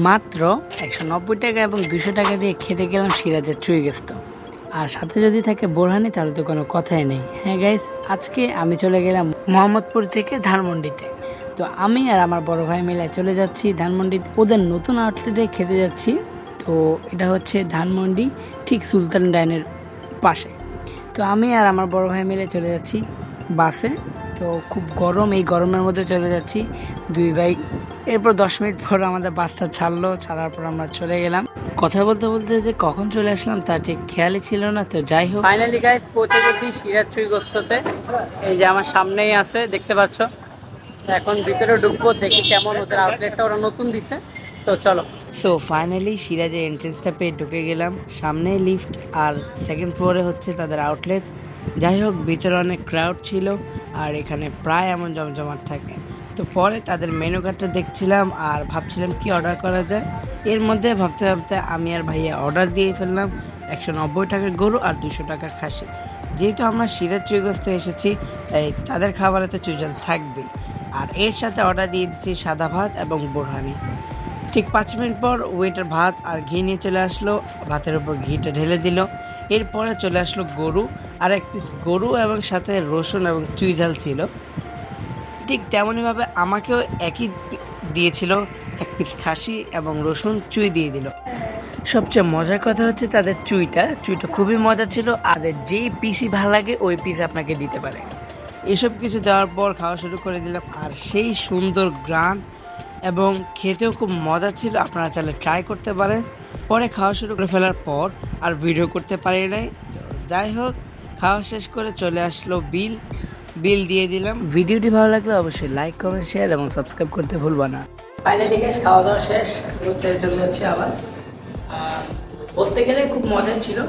মাত্র 190 টাকা এবং 200 টাকা দিয়ে খেতে গেলাম সিরাজের চুই গোস্ত। আর সাথে যদি থাকে বোরহানি তাহলে তো কোনো কথাই নেই। হ্যাঁ গাইস, আজকে আমি চলে গেলাম মোহাম্মদপুর থেকে ধানমন্ডিতে। তো আমি আর আমার বড় ভাই মিলে চলে যাচ্ছি ধানমন্ডিতে, ওদের নতুন আউটলেটে খেতে যাচ্ছি। তো এটা হচ্ছে ধানমন্ডি, ঠিক সুলতান ডাইনের পাশে। তো আমি আর আমার বড় ভাই মিলে চলে যাচ্ছি বাসে। তো খুব গরম, এই গরমের মধ্যে চলে যাচ্ছি দুই ভাই। এরপর 10 মিনিট পর আমাদের বাসটা ছাড়লো, ছাড়ার পর আমরা চলে গেলাম। কথা বলতে বলতে যে কখন চলে আসলাম তার ঠিক খেয়ালই ছিল না। তো যাই হোক, ফাইনালি গাইস পৌঁছে গেছি সিরাজ চুই গোস্ততে। এই যে আমার সামনেই আছে, দেখতে পাচ্ছ। এখন ভিতরে ঢুকবো, দেখি কেমন ওদের আউটলেটটা ওরা নতুন দিছে। তো চলো। সো ফাইনালি সিরাজের এন্ট্রেন্সটা পেয়ে ঢুকে গেলাম। সামনে লিফট আর সেকেন্ড ফ্লোরে হচ্ছে তাদের আউটলেট। যাই হোক, ভিতরে অনেক ক্রাউড ছিল আর এখানে প্রায় এমন জমজমাট থাকে। তো পরে তাদের মেনু কার্ডটা দেখছিলাম আর ভাবছিলাম কি অর্ডার করা যায়। এর মধ্যে ভাবতে ভাবতে আমি আর ভাইয়া অর্ডার দিয়ে ফেললাম 190 টাকার গরু আর 200 টাকার খাসি। যেহেতু আমরা সিরাজ চুই গোস্তে এসেছি তাই তাদের খাবারে তো চুইঝাল থাকবেই। আর এর সাথে অর্ডার দিয়ে দিচ্ছি সাদা ভাত এবং বোরহানি। ঠিক 5 মিনিট পর ওয়েটার ভাত আর ঘি নিয়ে চলে আসলো, ভাতের উপর ঘিটা ঢেলে দিল। এরপরে চলে আসলো গরু আর এক পিস গরু এবং সাথে রসুন এবং চুইঝাল ছিল। ঠিক তেমনইভাবে আমাকেও একই দিয়েছিল, এক পিস খাসি এবং রসুন চুই দিয়ে দিল। সবচেয়ে মজার কথা হচ্ছে তাদের চুইটা খুবই মজা ছিল। আর যেই পিসই ভালো লাগে ওই পিস আপনাকে দিতে পারে। এসব কিছু দেওয়ার পর খাওয়া শুরু করে দিলাম আর সেই সুন্দর গ্রান এবং খেতেও খুব মজা ছিল। আপনারা চাইলে ট্রাই করতে পারেন। পরে খাওয়া শুরু করে ফেলার পর আর ভিডিও করতে পারি নাই। যাই হোক, খাওয়া শেষ করে চলে আসলো বিল দিয়ে দিলাম। ভিডিওটি ভালো লাগলে অবশ্যই লাইক, কমেন্ট, শেয়ার এবং সাবস্ক্রাইব করতে ভুলবা না। ফাইনালি গাইস খাওয়া দাওয়া শেষ, চলে যাচ্ছে আবার। বলতে গেলে খুব মজা ছিল।